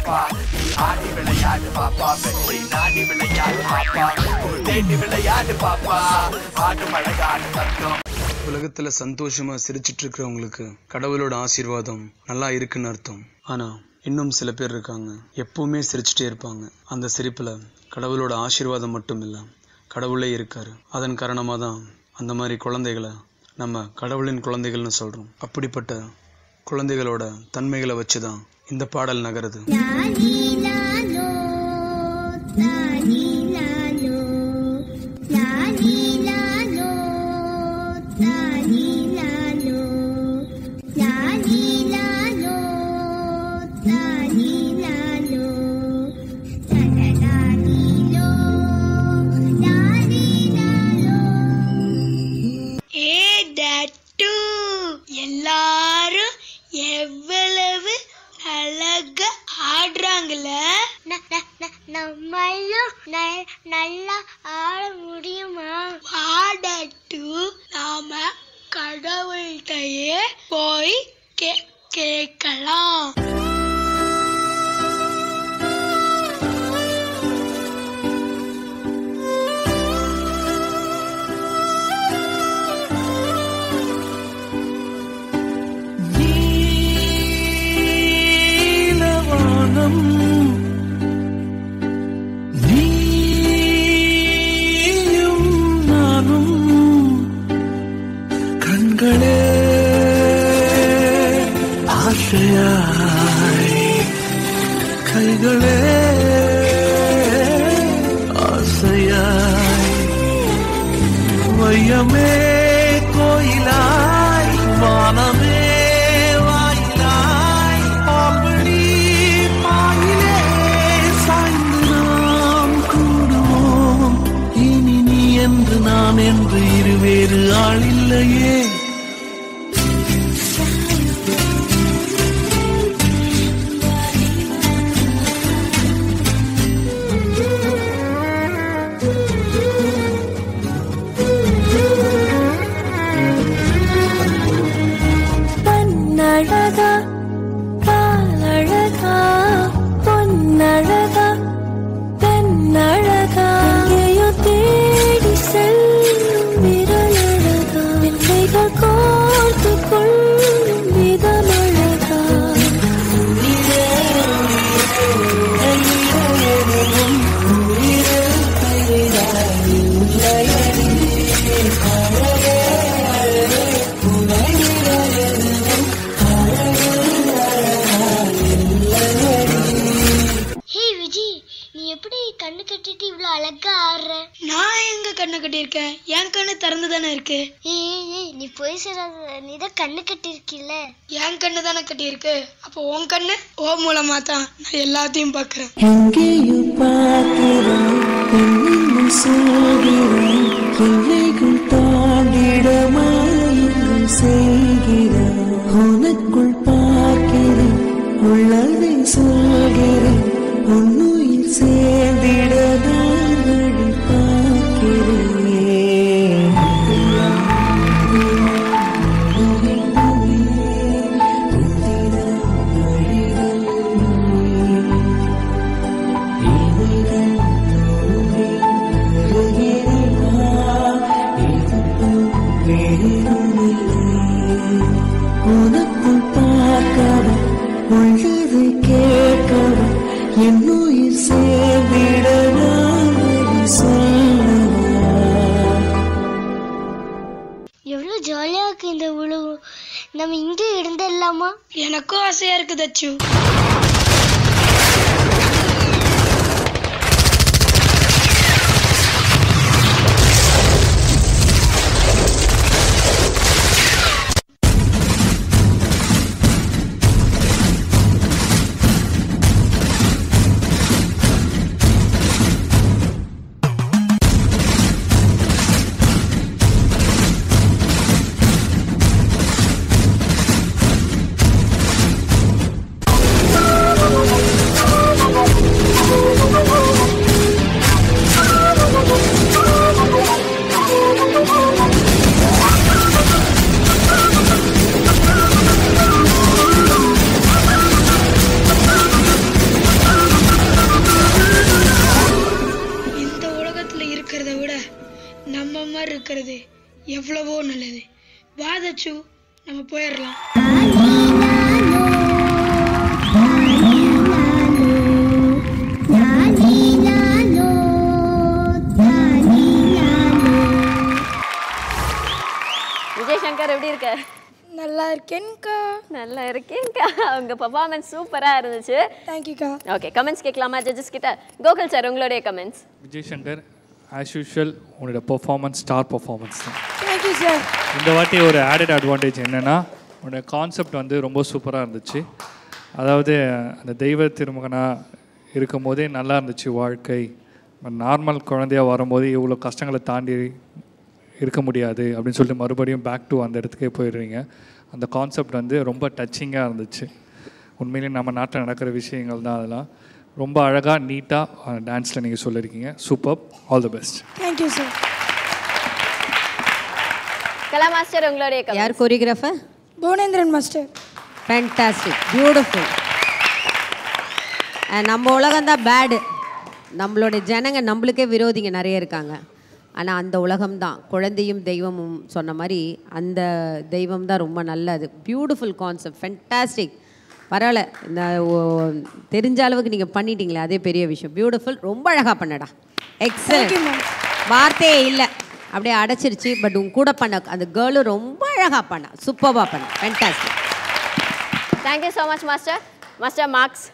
பாப்பா, நீ ஆடி விளையாடு பாப்பா, வெற்றி நாடி விளையாடு பாப்பா, தேடி விளையாடு பாப்பா, ஆடு மழையாடு தத்துவம். உலகத்துல சந்தோஷமா சிரிச்சிட்டு இருக்கிறவங்களுக்கு கடவுளோட ஆசீர்வாதம் நல்லா இருக்குன்னு அர்த்தம். ஆனா இன்னும் சில பேர் இருக்காங்க, எப்பவுமே சிரிச்சுட்டே இருப்பாங்க. அந்த சிரிப்புல கடவுளோட ஆசீர்வாதம் மட்டும் இல்ல, கடவுளே இருக்காரு. அதன் காரணமா தான் அந்த மாதிரி குழந்தைகளை நம்ம கடவுளின் குழந்தைகள்னு சொல்றோம். அப்படிப்பட்ட குழந்தைகளோட தன்மைகளை வச்சுதான் இந்த பாடல் நகருது. எல்லாரும் எவ்வளவு அழகா ஆடுறாங்கல்ல, நம்மளும் நல்லா ஆட முடியுமா? ஆடட்டு, நாம கடவுள்கிட்டயே போய் கேட்கலாம். கண்களே ஆசையாய், கைகளே ஆசையாய், வையமே கோயிலாய், வானமே வாயிலாய், பாம்படி பாயிலே சாய்ந்து நாம் கூடுவோம். இனி நீ என்று நான் என்று இருவேறு ஆளில்லையே. பொன்னழகா காலழகா, பொன்னழகா பெண்ணழகா, எங்கேயோ தேடி செல்லும் விரலழகா, வித்தைகள் கோர்த்து கொள்ளும் விதமழகா. எப்படி கண்ணு கட்டிட்டு இவ்வளவு அழகா ஆடுற? நான் எங்க கண்ணு கட்டியிருக்கேன்? என் கண்ணு திறந்து தானே இருக்கு. நீ போய் சொல்லாத, நீ தான் கண்ணு கட்டிருக்கீல்ல. என் கண்ணு தானே கட்டியிருக்கு, அப்போ உன் கண்ணு ஓ மூலமா தான் நான் எல்லாத்தையும் பாக்குறேன். எங்கேயும் பார்க்கிறேன், எங்கும் சொல்கிறேன், எல்லைகள் தாண்டிடமாயும் செய்கிறேன். உனக்குள் பார்க்கிறேன், உள்ளதை சொல்கிறேன், உன்னுயிர் சேர்ந்திட நான் வழி பார்க்கிறேன். உனக்குள் பார்க்கவும் உள்ளதை கேட்கவும் என்னுயிர் சேர்ந்திட எவ்வளவு ஜாலியா இருக்கு இந்த உலகம். நம்ம இங்கே இருந்துடலாமா? எனக்கும் ஆசையா இருக்கு தச்சு. இருக்கேன்க்கா. நல்லா இருக்கேன்க்கா. உங்க பெர்ஃபார்மன்ஸ் சூப்பரா இருந்துச்சு. தேங்க்யூக்கா. ஓகே, கமெண்ட்ஸ் கேட்கலாமா ஜட்ஜஸ் கிட்ட? கோகுல் சார், உங்களுடைய comments. Vijay Shankar, as usual உங்களோட பெர்ஃபார்மன்ஸ் ஸ்டார் பெர்ஃபார்மன்ஸ் தான். Thank you sir. இந்த வாட்டி ஒரு ஆடட் அட்வான்டேஜ் என்னென்னா, உங்களோட கான்செப்ட் வந்து ரொம்ப சூப்பராக இருந்துச்சு. அதாவது அந்த தெய்வ திருமகனாக இருக்கும் போதே நல்லா இருந்துச்சு வாழ்க்கை. நார்மல் குழந்தையாக வரும்போது இவ்வளோ கஷ்டங்களை தாண்டி இருக்க முடியாது அப்படின்னு சொல்லிட்டு மறுபடியும் பேக் டு அந்த இடத்துக்கே போயிடுறீங்க. அந்த கான்செப்ட் வந்து ரொம்ப டச்சிங்காக இருந்துச்சு. உண்மையிலேயே நம்ம நாட்டில் நடக்கிற விஷயங்கள் தான் அதெல்லாம். ரொம்ப அழகாக நீட்டாக டான்ஸில் நீங்கள் சொல்லியிருக்கீங்க. Super, all the best. Thank you sir. Kala master, உங்களுடைய கமெண்ட்ஸ். யார் choreographer? Bhuvanendran master. Fantastic, beautiful. நம்ம உலகம் தான் பேடு. நம்மளுடைய ஜனங்க நம்மளுக்கே விரோதிங்க நிறைய இருக்காங்க. ஆனால் அந்த உலகம்தான் குழந்தையும் தெய்வமும் சொன்ன மாதிரி அந்த தெய்வம் தான் ரொம்ப நல்லது. Beautiful concept, fantastic. பரவாயில்ல, இந்த தெரிஞ்ச அளவுக்கு நீங்கள் பண்ணிட்டீங்களே, அதே பெரிய விஷயம். பியூட்டிஃபுல், ரொம்ப அழகாக பண்ணடா. எக்ஸலன்ட், வார்த்தையே இல்லை, அப்படியே அடைச்சிருச்சு. பட் உங்க கூட பண்ண அந்த கேர்ளும் ரொம்ப அழகாக பண்ணா, சூப்பராக பண்ண, fantastic. Thank you so much master. Master marks.